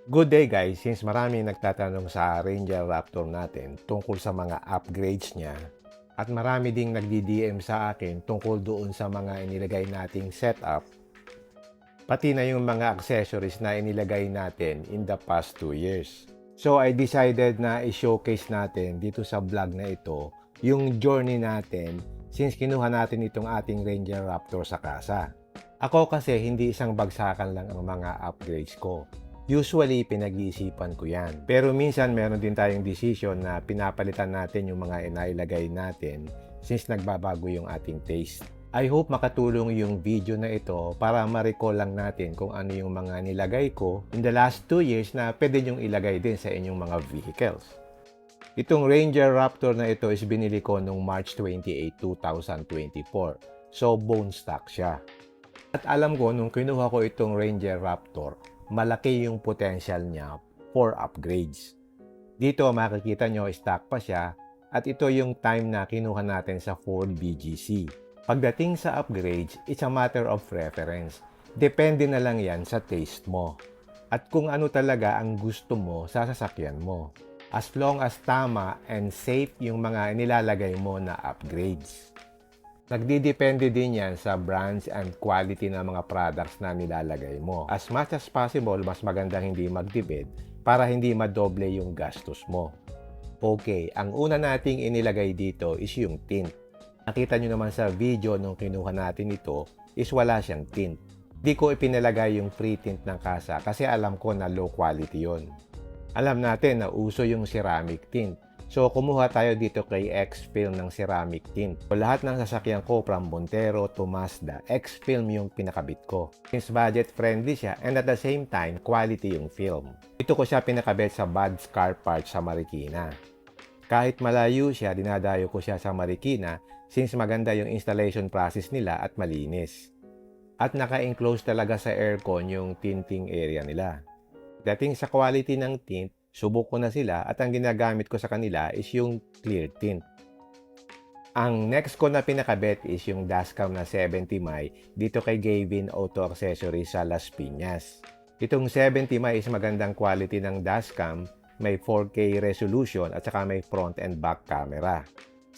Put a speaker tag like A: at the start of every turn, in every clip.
A: Good day guys, since marami nagtatanong sa Ranger Raptor natin tungkol sa mga upgrades niya at marami ding nagdi-DM sa akin tungkol doon sa mga inilagay nating setup, pati na yung mga accessories na inilagay natin in the past 2 years. So I decided na i-showcase natin dito sa vlog na ito yung journey natin since kinuha natin itong ating Ranger Raptor sa kasa. Ako kasi hindi isang bagsakan lang ang mga upgrades ko. Usually, pinag-iisipan ko yan. Pero minsan, meron din tayong decision na pinapalitan natin yung mga inailagay natin since nagbabago yung ating taste. I hope makatulong yung video na ito para ma-recall lang natin kung ano yung mga nilagay ko in the last 2 years na pwede nyong ilagay din sa inyong mga vehicles. Itong Ranger Raptor na ito is binili ko noong March 28, 2024. So, bone stock siya. At alam ko, nung kinuha ko itong Ranger Raptor, malaki yung potential niya for upgrades. Dito makikita nyo, stock pa siya at ito yung time na kinuha natin sa Ford BGC. Pagdating sa upgrades, it's a matter of preference. Depende na lang yan sa taste mo. At kung ano talaga ang gusto mo sa sasakyan mo. As long as tama and safe yung mga nilalagay mo na upgrades. Nagdidepende din yan sa brands and quality ng mga products na nilalagay mo. As much as possible, mas magandang hindi magtipid para hindi madoble yung gastos mo. Okay, ang una nating inilagay dito is yung tint. Nakita nyo naman sa video nung kinuha natin ito is wala siyang tint. Di ko ipinalagay yung free tint ng kasa kasi alam ko na low quality yon. Alam natin na uso yung ceramic tint. So, kumuha tayo dito kay X-Film ng ceramic tint. So, lahat ng sasakyan ko from Montero to Mazda, X-Film yung pinakabit ko. Since budget friendly siya and at the same time, quality yung film. Ito ko siya pinakabit sa Bud's Car Parts sa Marikina. Kahit malayo siya, dinadayo ko siya sa Marikina since maganda yung installation process nila at malinis. At naka-enclose talaga sa aircon yung tinting area nila. Dating sa quality ng tint, subok ko na sila at ang ginagamit ko sa kanila is yung clear tint. Ang next ko na pinakabit is yung dashcam na 70 mi dito kay Gavin Auto Accessories sa Las Piñas. Itong 70 mi is magandang quality ng dashcam, may 4K resolution at saka may front and back camera.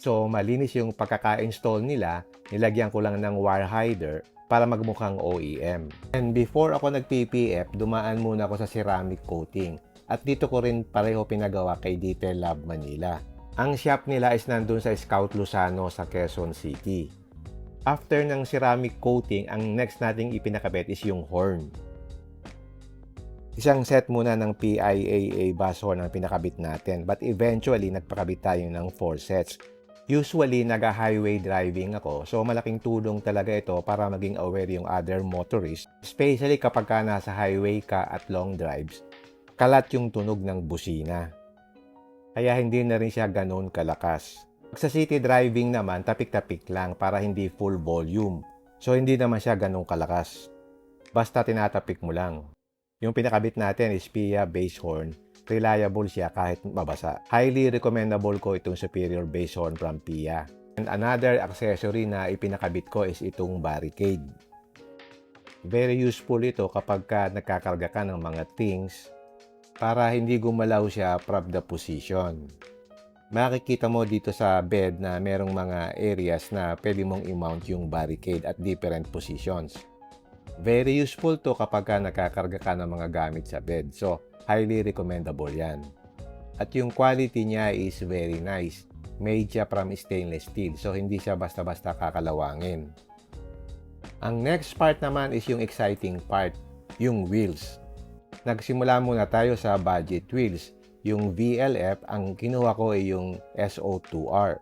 A: So malinis yung pagkaka-install nila, nilagyan ko lang ng wire hider para magmukhang OEM. And before ako nag-PPF, dumaan muna ako sa ceramic coating. At dito ko rin pareho pinagawa kay Detail Lab Manila. Ang shop nila is nandun sa Scout Luzano sa Quezon City. After ng ceramic coating, ang next nating ipinakabit is yung horn. Isang set muna ng PIAA bass horn ang pinakabit natin, but eventually nagpakabit tayo ng 4 sets. Usually, naga-highway driving ako, so malaking tulong talaga ito para maging aware yung other motorists, especially kapag nasa highway ka at long drives. Kalat yung tunog ng busina. Kaya hindi na rin siya ganoon kalakas. Sa city driving naman, tapik-tapik lang para hindi full volume. So hindi naman siya ganoon kalakas. Basta tinatapik mo lang. Yung pinakabit natin is PIA bass horn. Reliable siya kahit mabasa. Highly recommendable ko itong superior bass horn from PIA. And another accessory na ipinakabit ko is itong barricade. Very useful ito kapag nagkakarga ka ng mga things para hindi gumalaw siya from the position. Makikita mo dito sa bed na merong mga areas na pwede mong i-mount yung barricade at different positions. Very useful to kapag nakakarga ka ng mga gamit sa bed. So, highly recommendable yan. At yung quality niya is very nice. Made siya from stainless steel. So, hindi siya basta-basta kakalawangin. Ang next part naman is yung exciting part, yung wheels. Nagsimula muna tayo sa budget wheels. Yung VLF, ang kinuha ko ay yung SO2R.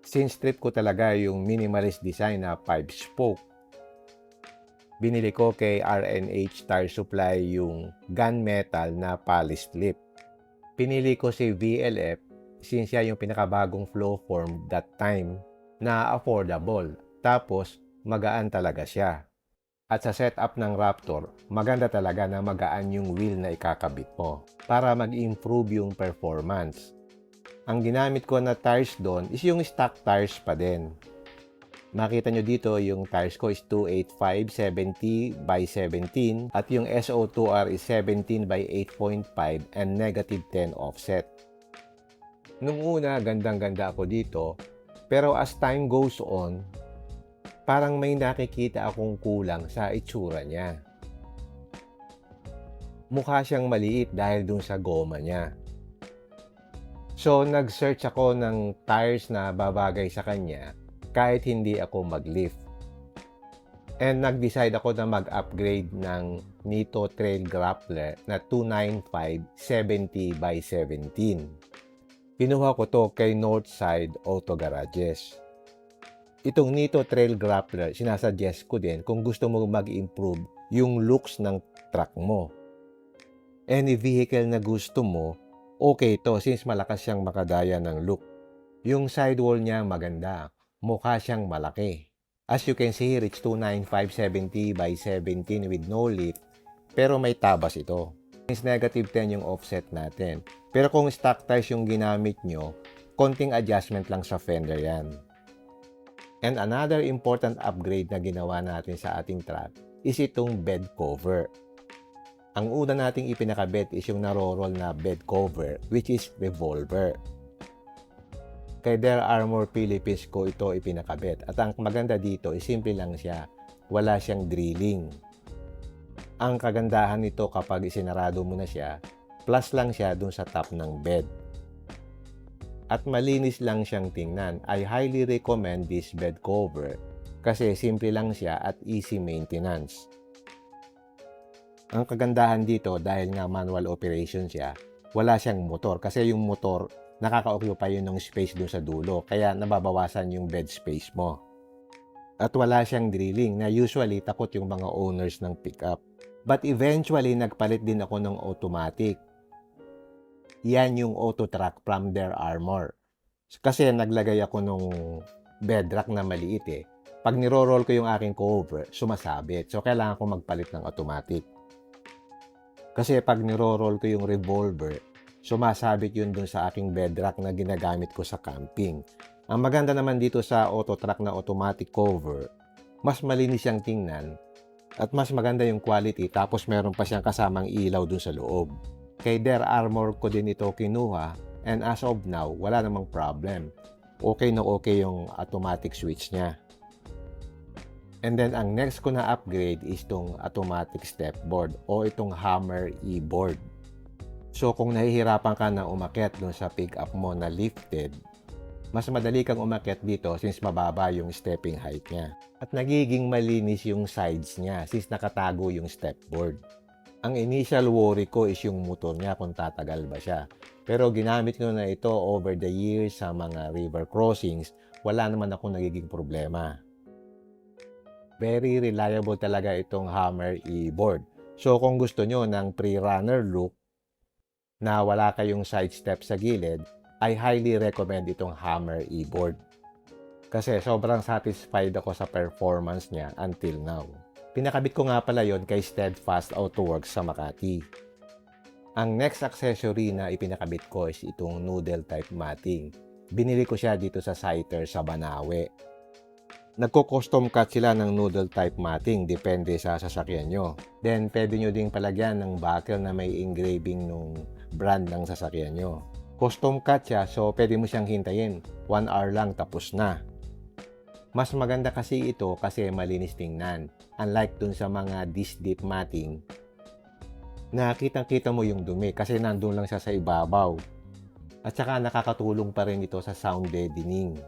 A: Since trip ko talaga yung minimalist design na 5-spoke. Binili ko kay R&H Tire Supply yung gunmetal na polished lip. Pinili ko si VLF since siya yung pinakabagong flow form that time na affordable. Tapos, magaan talaga siya. At sa setup ng Raptor, maganda talaga na magaan yung wheel na ikakabit mo para mag-improve yung performance. Ang ginamit ko na tires doon is yung stock tires pa din. Makita nyo dito yung tires ko is 285 70 by 17 at yung SO2R is 17 by 8.5 and negative 10 offset. Nung una, gandang-ganda ako dito, pero as time goes on, parang may nakikita akong kulang sa itsura niya. Mukha siyang maliit dahil dun sa goma niya. So, nag-search ako ng tires na babagay sa kanya kahit hindi ako mag-lift. And nag-decide ako na mag-upgrade ng Nitto Trail Grappler na 295 70 by 17. Kinuha ko to kay Northside Auto Garages. Itong Nitto Trail Grappler, sinasuggest ko din kung gusto mo mag-improve yung looks ng truck mo. Any vehicle na gusto mo, okay to since malakas siyang makadaya ng look. Yung sidewall niya maganda. Mukha siyang malaki. As you can see here, it's 295 70 by 17 with no lift, pero may tabas ito. Since negative 10 yung offset natin. Pero kung stock tires yung ginamit nyo, konting adjustment lang sa fender yan. And another important upgrade na ginawa natin sa ating truck is itong bed cover. Ang una nating ipinakabit is yung naro-roll na bed cover, which is revolver. Kay Der Armour Philippines ko ito ipinakabit. At ang maganda dito is simple lang siya. Wala siyang drilling. Ang kagandahan nito kapag isinarado mo na siya, plus lang siya dun sa top ng bed. At malinis lang siyang tingnan. I highly recommend this bed cover kasi simple lang siya at easy maintenance. Ang kagandahan dito dahil nga manual operation siya, wala siyang motor kasi yung motor nakaka-occupy yun ng space doon sa dulo, kaya nababawasan yung bed space mo. At wala siyang drilling na usually takot yung mga owners ng pickup. But eventually, nagpalit din ako ng automatic. Yan yung auto track from Der Armour. Kasi naglagay ako nung bed rack na maliit eh. Pag niro-roll ko yung aking cover, sumasabit. So, kailangan ko magpalit ng automatic. Kasi pag niro-roll ko yung revolver, sumasabit yun dun sa aking bed rack na ginagamit ko sa camping. Ang maganda naman dito sa auto track na automatic cover, mas malinis siyang tingnan at mas maganda yung quality tapos meron pa siyang kasamang ilaw dun sa loob. Kay Der Armour ko din ito kinuha and as of now, wala namang problem. Okay na okay yung automatic switch niya. And then, ang next ko na upgrade is itong automatic step board o itong Hammer E-board. So, kung nahihirapan ka na umakyat dun sa pick-up mo na lifted, mas madali kang umakyat dito since mababa yung stepping height niya. At nagiging malinis yung sides niya since nakatago yung step board. Ang initial worry ko is yung motor niya kung tatagal ba siya. Pero ginamit ko na ito over the years sa mga river crossings, wala naman akong nagiging problema. Very reliable talaga itong Hammer E-board. So, kung gusto nyo ng pre-runner look, na wala kayong side step sa gilid, I highly recommend itong Hammer E-board. Kasi sobrang satisfied ako sa performance niya until now. Pinakabit ko nga pala yon kay Steadfast Autoworks sa Makati. Ang next accessory na ipinakabit ko is itong noodle type matting. Binili ko siya dito sa Siter sa Banawe. Nagko-custom cut sila ng noodle type matting depende sa sasakyan nyo. Then, pwede nyo ding palagyan ng buckle na may engraving nung brand ng sasakyan nyo. Custom cut siya, so pwede mo siyang hintayin. 1 hour lang, tapos na. Mas maganda kasi ito kasi malinis tingnan. Unlike dun sa mga disc deep matting, na kitang-kita mo yung dumi kasi nandun lang siya sa ibabaw. At saka nakakatulong pa rin ito sa sound deadening.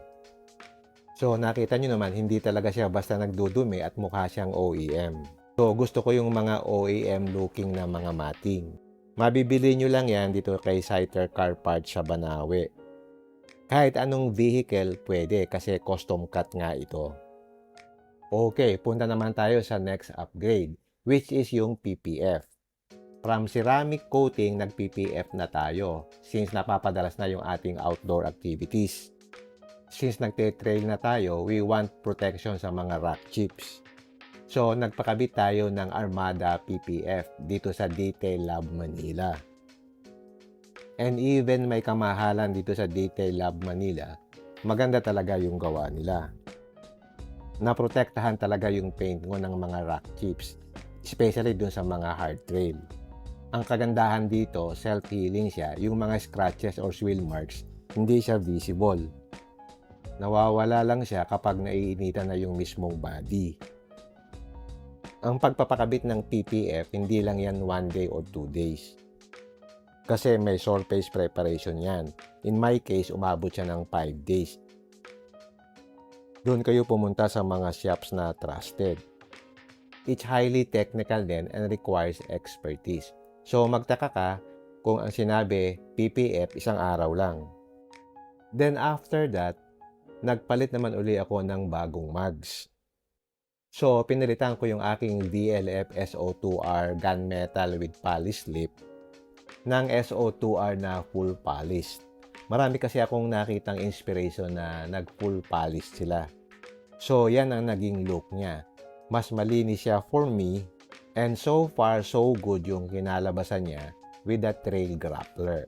A: So, nakita nyo naman, hindi talaga siya basta nagdudumi at mukha siyang OEM. So, gusto ko yung mga OEM looking na mga matting. Mabibili nyo lang yan dito kay Siter Car Parts sa Banawe. Kahit anong vehicle, pwede kasi custom cut nga ito. Okay, punta naman tayo sa next upgrade, which is yung PPF. From ceramic coating, nag-PPF na tayo since napapadalas na yung ating outdoor activities. Since nagte-trail na tayo, we want protection sa mga rock chips. So, nagpakabit tayo ng Armada PPF dito sa Detail Lab Manila. And even may kamahalan dito sa Detail Lab Manila, maganda talaga yung gawa nila. naprotektahan talaga yung paint mo ng mga rock chips, especially dun sa mga hard trail. Ang kagandahan dito, self-healing siya, yung mga scratches or swirl marks, hindi siya visible. Nawawala lang siya kapag naiinitan na yung mismong body. Ang pagpapakabit ng PPF, hindi lang yan 1 day or 2 days. Kasi may surface preparation yan. In my case, umabot siya ng 5 days. Doon kayo pumunta sa mga shops na trusted. It's highly technical din and requires expertise. So magtaka ka kung ang sinabi PPF 1 araw lang. Then after that, nagpalit naman uli ako ng bagong mugs. So pinalitan ko yung aking VLF SO2R gunmetal with polish lip ng SO2R na full polished. Marami kasi akong nakitang inspiration na nag-full polish sila. So, yan ang naging look niya. Mas malinis siya for me, and so far, so good yung kinalabasan niya with the trail grappler.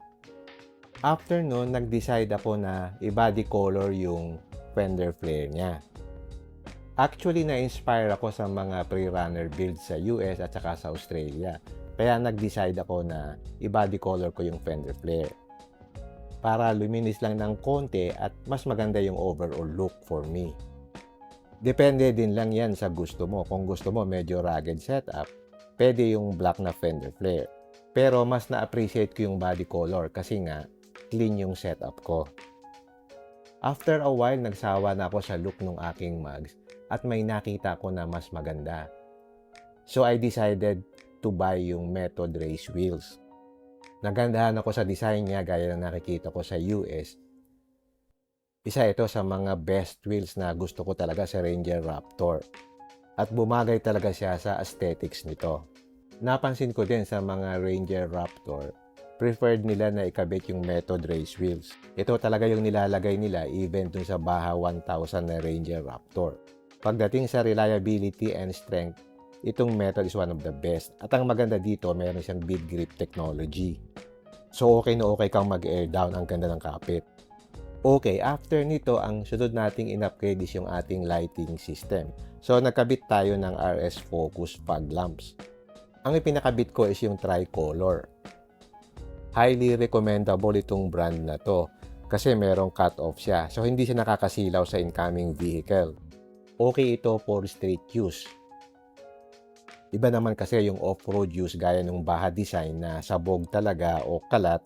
A: After nun, nag-decide ako na i-body color yung fender flare niya. Actually, na-inspire ako sa mga pre-runner builds sa US at saka sa Australia. Kaya nag-decide ako na i-body color ko yung fender flare. Para luminis lang ng konti at mas maganda yung overall look for me. Depende din lang yan sa gusto mo. Kung gusto mo medyo rugged setup, pwede yung black na fender flare. Pero mas na-appreciate ko yung body color kasi nga clean yung setup ko. After a while, nagsawa na ako sa look ng aking mugs at may nakita ko na mas maganda. So I decided to buy yung Method Race wheels. Nagandahan ako sa design niya gaya ng nakikita ko sa US. Isa ito sa mga best wheels na gusto ko talaga sa Ranger Raptor. At bumagay talaga siya sa aesthetics nito. Napansin ko din sa mga Ranger Raptor, preferred nila na ikabit yung Method Race wheels. Ito talaga yung nilalagay nila even dun sa Baja 1000 na Ranger Raptor. Pagdating sa reliability and strength, itong Method is one of the best. At ang maganda dito, meron siyang bead grip technology. So okay na okay kang mag-air down, ang ganda ng kapit. Okay, after nito, ang sunod nating in-upgrade is yung ating lighting system. So nagkabit tayo ng RS Focus fog lamps. Ang ipinakabit ko is yung tricolor. Highly recommendable itong brand na to kasi merong cut-off siya. So hindi siya nakakasilaw sa incoming vehicle. Okay ito for street use. Iba naman kasi yung off-road use gaya ng Baja design na sabog talaga o kalat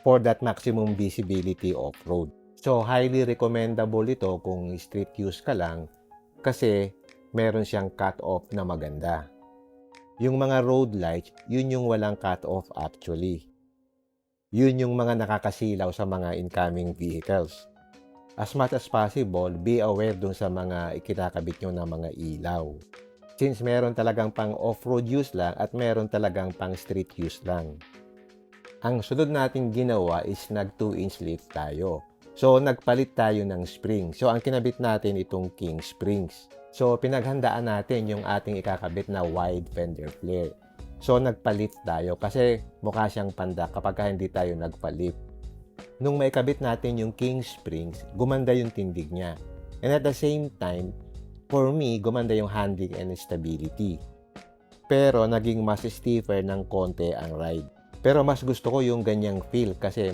A: for that maximum visibility off-road. So, highly recommendable ito kung street use ka lang kasi meron siyang cut-off na maganda. Yung mga road lights, yun yung walang cut-off actually. Yun yung mga nakakasilaw sa mga incoming vehicles. As much as possible, be aware dun sa mga ikinakabit nyo na mga ilaw. Since meron talagang pang off-road use lang at meron talagang pang street use lang. Ang sunod nating ginawa is nag 2-inch lift tayo. So nagpalit tayo ng spring. So ang kinabit natin itong King Springs. So pinaghandaan natin yung ating ikakabit na wide fender flare. So nagpa-lift tayo kasi mukha siyang pandak kapag hindi tayo nagpa-lift. Nung maikabit natin yung King Springs, gumanda yung tindig niya. And at the same time, for me, gumanda yung handling and stability. Pero naging mas stiffer ng konti ang ride. Pero mas gusto ko yung ganyang feel kasi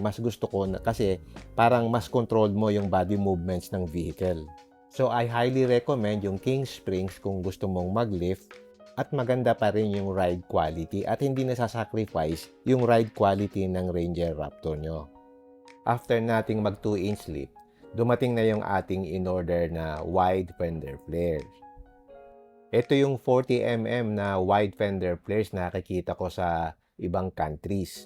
A: kasi parang mas controlled mo yung body movements ng vehicle. So I highly recommend yung King Springs kung gusto mong mag-lift at maganda pa rin yung ride quality at hindi nasasacrifice yung ride quality ng Ranger Raptor nyo. After nating mag 2-inch lift, dumating na yung ating in-order na wide fender flares. Ito yung 40mm na wide fender flares na nakikita ko sa ibang countries.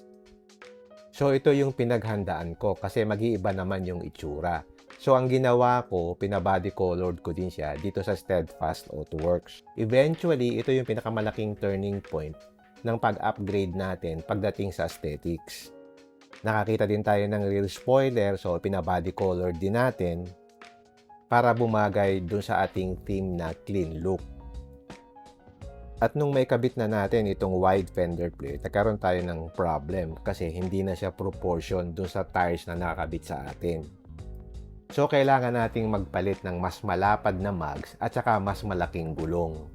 A: So ito yung pinaghandaan ko kasi mag-iiba naman yung itsura. So ang ginawa ko, pinabody colored ko din siya dito sa Steadfast Autoworks. Eventually, ito yung pinakamalaking turning point ng pag-upgrade natin pagdating sa aesthetics. Nakakita din tayo ng rear spoiler, so pinabody colored din natin para bumagay dun sa ating theme na clean look. At nung may kabit na natin itong wide fender plate, nagkaroon tayo ng problem kasi hindi na siya proportion dun sa tires na nakakabit sa atin. So, kailangan nating magpalit ng mas malapad na mags at saka mas malaking gulong.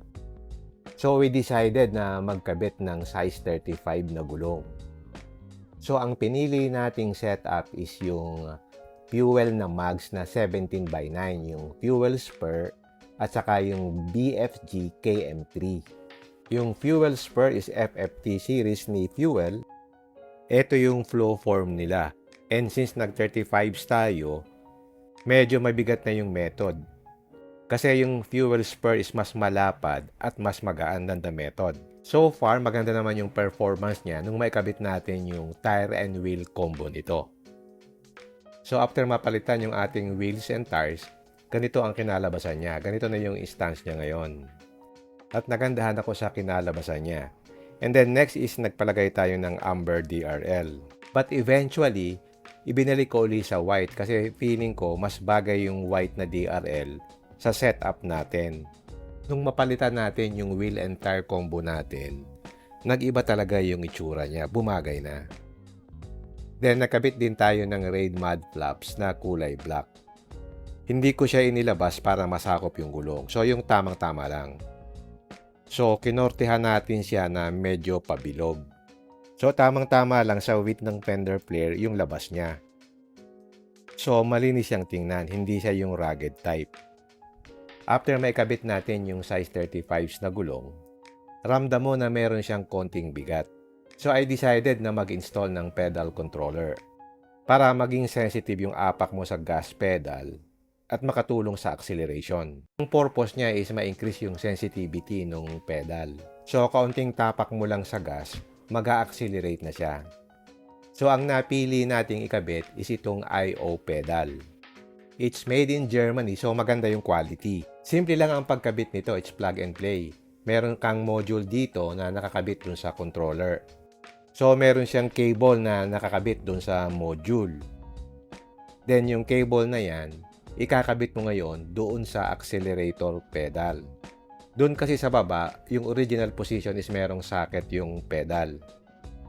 A: So, we decided na magkabit ng size 35 na gulong. So, ang pinili nating setup is yung fuel na mags na 17x9, yung fuel spur at saka yung BFG KM3. Yung fuel spur is FFT series ni fuel. Ito yung flow form nila. And since nag-35s tayo, medyo mabigat na yung method. Kasi yung fuel spur is mas malapad at mas magaan than the method. So far, maganda naman yung performance niya nung maikabit natin yung tire and wheel combo nito. So after mapalitan yung ating wheels and tires, ganito ang kinalabasan niya. Ganito na yung stance niya ngayon. At nagandahan ako sa kinalabasan niya. And then next is nagpalagay tayo ng amber DRL. But eventually, ibinalik ko ulit sa white kasi feeling ko mas bagay yung white na DRL sa setup natin. Nung mapalitan natin yung wheel and tire combo natin, nag-iba talaga yung itsura niya, bumagay na. Then nakabit din tayo ng Raid mud flaps na kulay black. Hindi ko siya inilabas para masakop yung gulong, so yung tamang-tama lang. So kinortehan natin siya na medyo pabilog. So tamang-tama lang sa width ng fender flare yung labas niya. So malinis siyang tingnan, hindi siya yung rugged type. After maikabit natin yung size 35s na gulong, ramdam mo na meron siyang konting bigat. So I decided na mag-install ng pedal controller para maging sensitive yung apak mo sa gas pedal at makatulong sa acceleration. Ang purpose niya is ma-increase yung sensitivity ng pedal. So kaunting tapak mo lang sa gas, mag-a-accelerate na siya. So ang napili nating ikabit is itong IO pedal. It's made in Germany, so maganda yung quality. Simple lang ang pagkabit nito, it's plug and play. Meron kang module dito na nakakabit dun sa controller. So meron siyang cable na nakakabit dun sa module. Then yung cable na yan, ikakabit mo ngayon doon sa accelerator pedal. Doon kasi sa baba, yung original position is merong socket yung pedal.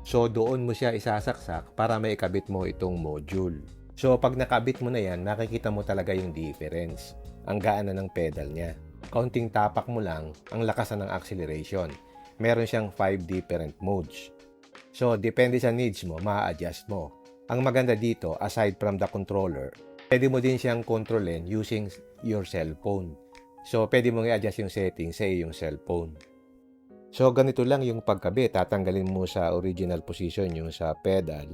A: So doon mo siya isasaksak para maikabit mo itong module. So pag nakabit mo na yan, nakikita mo talaga yung difference. Ang gaan na ng pedal niya. Kaunting tapak mo lang, ang lakas na ng acceleration. Meron siyang 5 different modes. So depende sa needs mo, ma-adjust mo. Ang maganda dito, aside from the controller, pwede mo din siyang kontrolin using your cellphone. So, pwede mong i-adjust yung settings sa iyong cellphone. So, ganito lang yung pagkabit. Tatanggalin mo sa original position yung sa pedal.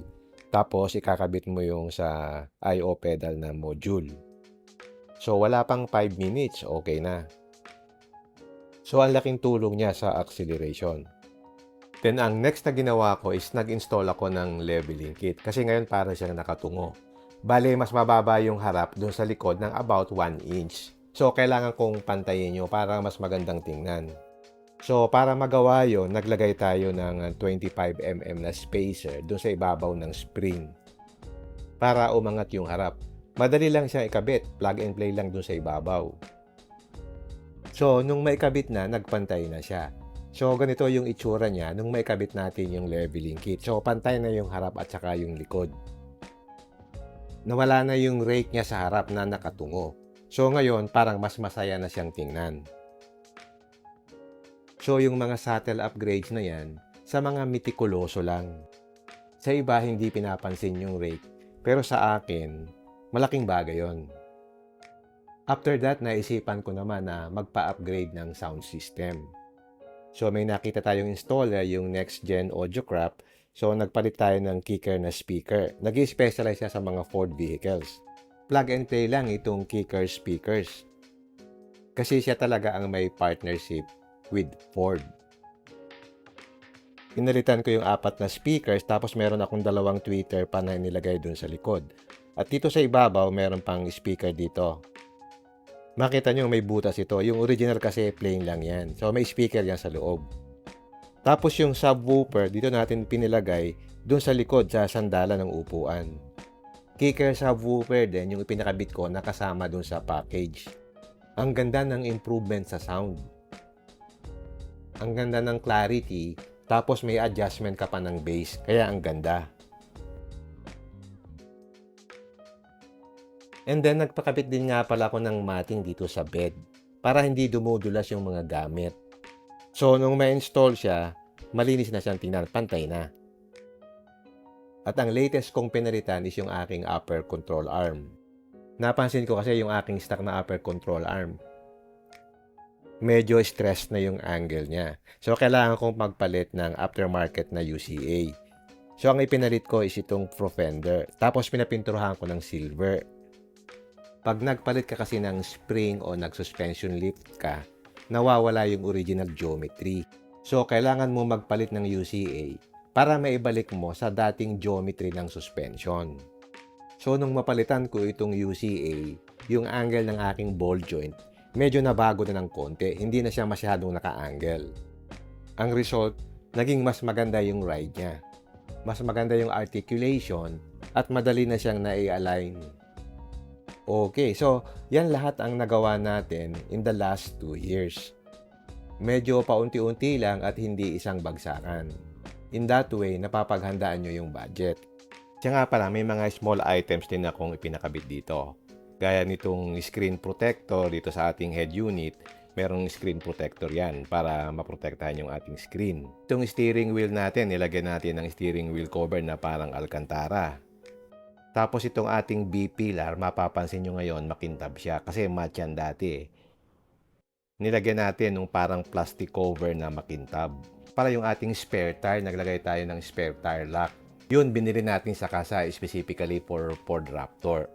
A: Tapos, ikakabit mo yung sa IO pedal na module. So, wala pang 5 minutes. Okay na. So, ang laking tulong niya sa acceleration. Then, ang next na ginawa ko is nag-install ako ng leveling kit. Kasi ngayon para siyang nakatungo. Bale, mas mababa yung harap dun sa likod ng about 1 inch. So, kailangan kong pantayin nyo para mas magandang tingnan. So, para magawa yon, naglagay tayo ng 25mm na spacer dun sa ibabaw ng spring. Para umangat yung harap. Madali lang siyang ikabit. Plug and play lang dun sa ibabaw. So, nung maikabit na, nagpantay na siya. So, ganito yung itsura niya nung maikabit natin yung leveling kit. So, pantay na yung harap at saka yung likod. Nawala na yung rake niya sa harap na nakatungo. So ngayon, parang mas masaya na siyang tingnan. So yung mga subtle upgrades na yan, sa mga mitikuloso lang. Sa iba, hindi pinapansin yung rake. Pero sa akin, malaking bagay yon. After that, naisipan ko naman na magpa-upgrade ng sound system. So may nakita tayong installer, yung Next Gen Audiocraft. So, nagpalit tayo ng kicker na speaker. Nag-specialize siya sa mga Ford vehicles. Plug and play lang itong kicker speakers. Kasi siya talaga ang may partnership with Ford. Pinalitan ko yung 4 na speakers tapos meron akong 2 tweeter pa na nilagay dun sa likod. At dito sa ibabaw, meron pang speaker dito. Makita nyo may butas ito. Yung original kasi plain lang yan. So, may speaker yan sa loob. Tapos yung subwoofer, dito natin pinilagay doon sa likod sa sandalan ng upuan. Kicker subwoofer din yung ipinakabit ko nakasama doon sa package. Ang ganda ng improvement sa sound. Ang ganda ng clarity, tapos may adjustment ka pa ng bass, kaya ang ganda. And then, nagpakabit din nga pala ako ng matting dito sa bed para hindi dumudulas yung mga gamit. So, nung ma-install siya, malinis na siyang tingnan, pantay na. At ang latest kong pinalitan is yung aking upper control arm. Napansin ko kasi yung aking stock na upper control arm, medyo stress na yung angle niya. So, kailangan kong magpalit ng aftermarket na UCA. So, ang ipinalit ko is itong Profender. Tapos, pinapinturahan ko ng silver. Pag nagpalit ka kasi ng spring o nag-suspension lift ka, nawawala yung original geometry. So, kailangan mo magpalit ng UCA para maibalik mo sa dating geometry ng suspension. So, nung mapalitan ko itong UCA, yung angle ng aking ball joint, medyo nabago na ng konti. Hindi na siya masyadong naka-angle. Ang result, naging mas maganda yung ride niya. Mas maganda yung articulation at madali na siyang nai-align. Okay, so yan lahat ang nagawa natin in the last 2 years. Medyo paunti-unti lang at hindi isang bagsakan. In that way, napapaghandaan nyo yung budget. Siya nga pala, may mga small items din akong ipinakabit dito. Gaya nitong screen protector dito sa ating head unit, merong screen protector yan para maprotektahan yung ating screen. Itong steering wheel natin, nilagyan natin ng steering wheel cover na parang alcantara. Tapos itong ating B-pillar, mapapansin nyo ngayon, makintab siya kasi matte yan dati. Nilagyan natin ng parang plastic cover na makintab. Para yung ating spare tire, naglagay tayo ng spare tire lock. Yun, binili natin sa kasa specifically for Ford Raptor.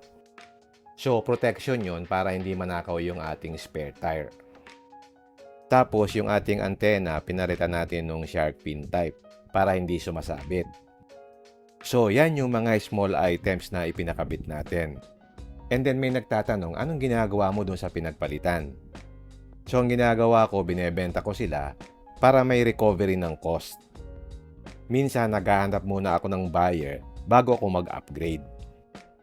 A: So, protection yun para hindi manakaw yung ating spare tire. Tapos, yung ating antena, pinalitan natin ng shark fin type para hindi sumasabit. So, yan yung mga small items na ipinakabit natin. And then, may nagtatanong, anong ginagawa mo dun sa pinagpalitan? So, ang ginagawa ko, binebenta ko sila para may recovery ng cost. Minsan, naghahanap muna ako ng buyer bago ako mag-upgrade.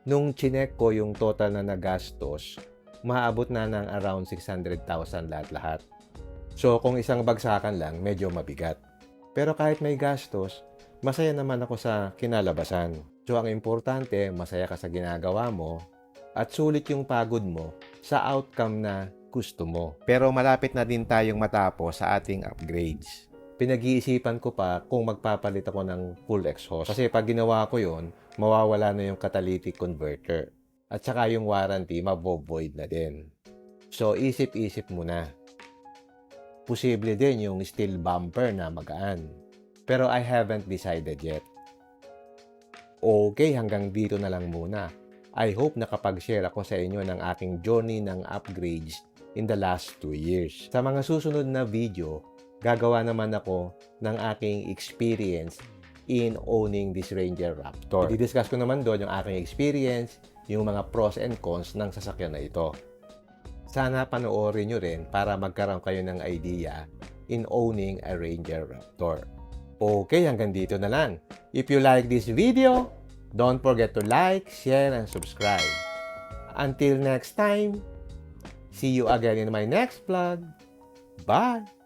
A: Nung chinek ko yung total na nagastos, maabot na ng around 600,000 lahat-lahat. So, kung isang bagsakan lang, medyo mabigat. Pero kahit may gastos, masaya naman ako sa kinalabasan. So, ang importante, masaya ka sa ginagawa mo at sulit yung pagod mo sa outcome na gusto mo. Pero malapit na din tayong matapos sa ating upgrades. Pinag-iisipan ko pa kung magpapalit ako ng full exhaust. Kasi pag ginawa ko yon, mawawala na yung catalytic converter. At saka yung warranty, mabo-void na din. So, isip-isip mo na. Posible din yung steel bumper na magaan. Pero I haven't decided yet. Okay, hanggang dito na lang muna. I hope nakapag-share ako sa inyo ng aking journey ng upgrades in the last 2 years. Sa mga susunod na video, gagawa naman ako ng aking experience in owning this Ranger Raptor. I-discuss ko naman doon yung aking experience, yung mga pros and cons ng sasakyan na ito. Sana panoorin nyo rin para magkaroon kayo ng idea in owning a Ranger Raptor. Okay, hanggang dito na lang. If you like this video, don't forget to like, share, and subscribe. Until next time, see you again in my next vlog. Bye!